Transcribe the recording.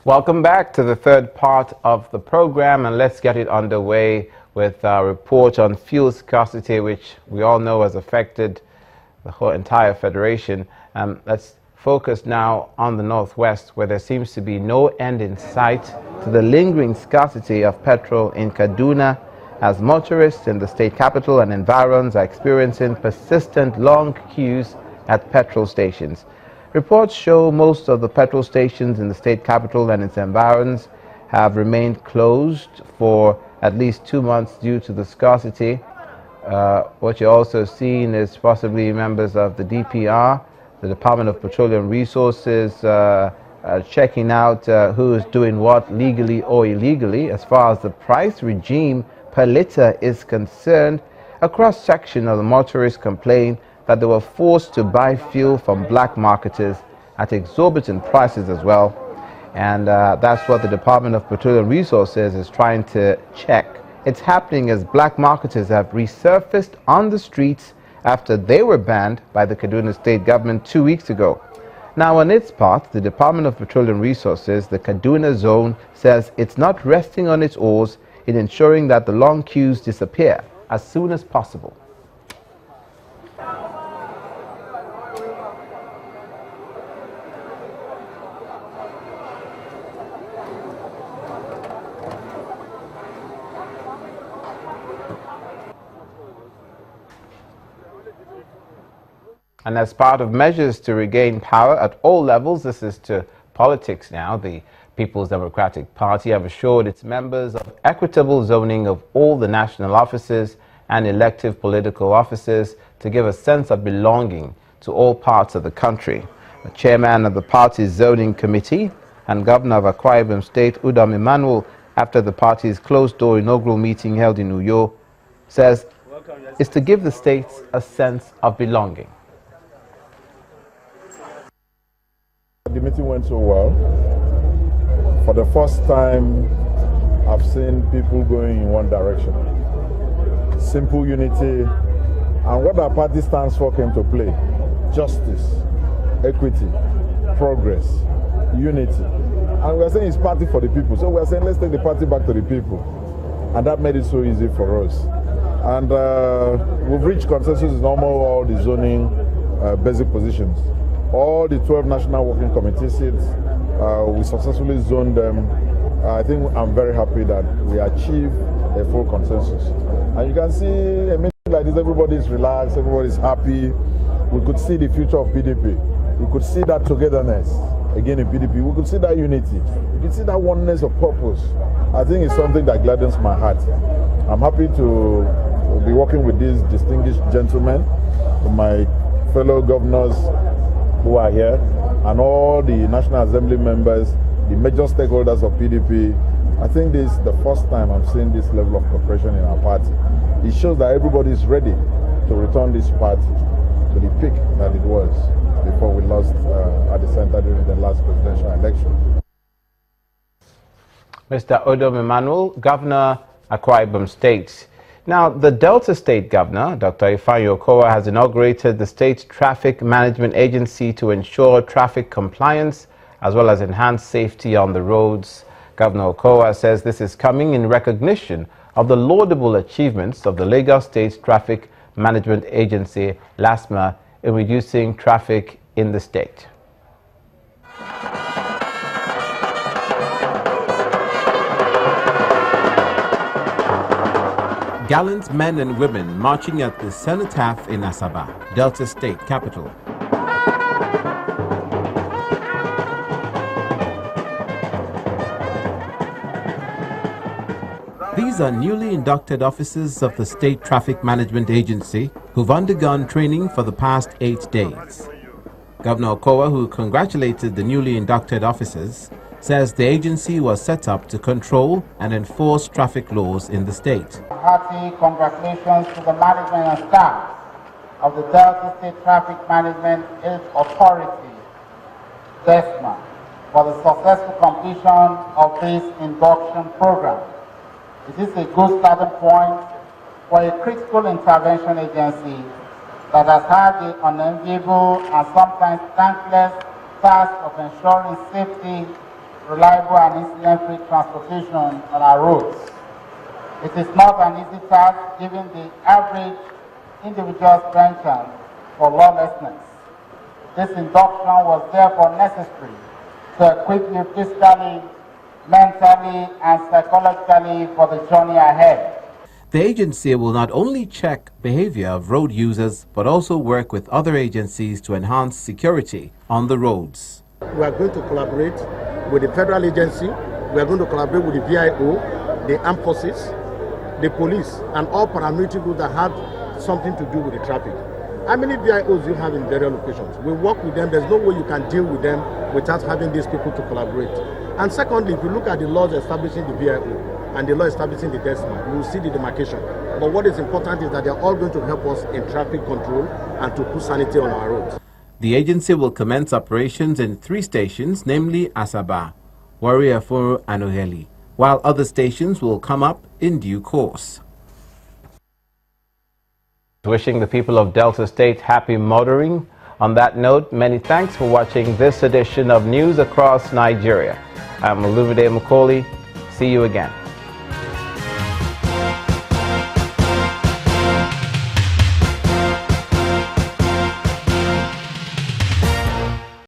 Welcome back to the third part of the program, and let's get it underway with our report on fuel scarcity, which we all know has affected the whole entire federation. Let's focus now on the northwest, where there seems to be no end in sight to the lingering scarcity of petrol in Kaduna, as motorists in the state capital and environs are experiencing persistent long queues at petrol stations. Reports show most of the petrol stations in the state capital and its environs have remained closed for at least 2 months due to the scarcity. What you're also seeing is possibly members of the DPR, the Department of Petroleum Resources, checking out who is doing what legally or illegally. As far as the price regime per litre is concerned, a cross-section of the motorists complain that they were forced to buy fuel from black marketers at exorbitant prices as well. And that's what the Department of Petroleum Resources is trying to check. It's happening as black marketers have resurfaced on the streets after they were banned by the Kaduna state government 2 weeks ago. Now, on its part, the Department of Petroleum Resources, the Kaduna zone, says it's not resting on its oars in ensuring that the long queues disappear as soon as possible. And as part of measures to regain power at all levels, this is to politics now, the People's Democratic Party have assured its members of equitable zoning of all the national offices and elective political offices to give a sense of belonging to all parts of the country. The chairman of the party's zoning committee and governor of Akwa Ibom State, Udom Emmanuel, after the party's closed-door inaugural meeting held in Uyo, says it's to give the states a sense of belonging. The meeting went so well. For the first time, I've seen people going in one direction. Simple unity, and what our party stands for came to play. Justice, equity, progress, unity. And we're saying it's party for the people. So we're saying let's take the party back to the people. And that made it so easy for us. And we've reached consensus in almost all the zoning basic positions. All the 12 national working committee seats, we successfully zoned them. I think I'm very happy that we achieved a full consensus. And you can see a meeting like this, everybody is relaxed, everybody is happy. We could see the future of PDP. We could see that togetherness again in PDP. We could see that unity. We could see that oneness of purpose. I think it's something that gladdens my heart. I'm happy to be working with these distinguished gentlemen, my fellow governors who are here, and all the National Assembly members, the major stakeholders of PDP. I think this is the first time I'm seeing this level of cooperation in our party. It shows that everybody is ready to return this party to the peak that it was before we lost at the center during the last presidential election. Mr. Udom Emmanuel, Governor Akwa Ibom State. Now, the Delta State Governor, Dr. Gov Okowa, has inaugurated the State Traffic Management Agency to ensure traffic compliance as well as enhance safety on the roads. Governor Okowa says this is coming in recognition of the laudable achievements of the Lagos State Traffic Management Agency, LASMA, in reducing traffic in the state. Gallant men and women marching at the cenotaph in Asaba, Delta State capital. These are newly inducted officers of the State Traffic Management Agency who've undergone training for the past 8 days. Governor Okowa, who congratulated the newly inducted officers, says the agency was set up to control and enforce traffic laws in the state. Hearty congratulations to the management and staff of the Delta State Traffic Management Authority, DESMA, for the successful completion of this induction program. It is a good starting point for a critical intervention agency that has had the unenviable and sometimes thankless task of ensuring safety reliable and incident-free transportation on our roads. It is not an easy task given the average individual's penchant for lawlessness. This induction was therefore necessary to equip you physically, mentally, and psychologically for the journey ahead. The agency will not only check behavior of road users, but also work with other agencies to enhance security on the roads. We are going to collaborate with the federal agency, we are going to collaborate with the VIO, the armed forces, the police, and all paramilitary groups that have something to do with the traffic. How many VIOs you have in various locations? We work with them. There's no way you can deal with them without having these people to collaborate. And secondly, if you look at the laws establishing the VIO and the law establishing the DESMA, you will see the demarcation. But what is important is that they're all going to help us in traffic control and to put sanity on our roads. The agency will commence operations in 3 stations, namely Asaba, Warrior-Aforo, and Oheli, while other stations will come up in due course. Wishing the people of Delta State happy motoring. On that note, many thanks for watching this edition of News Across Nigeria. I'm Oluvide Mukoli. See you again.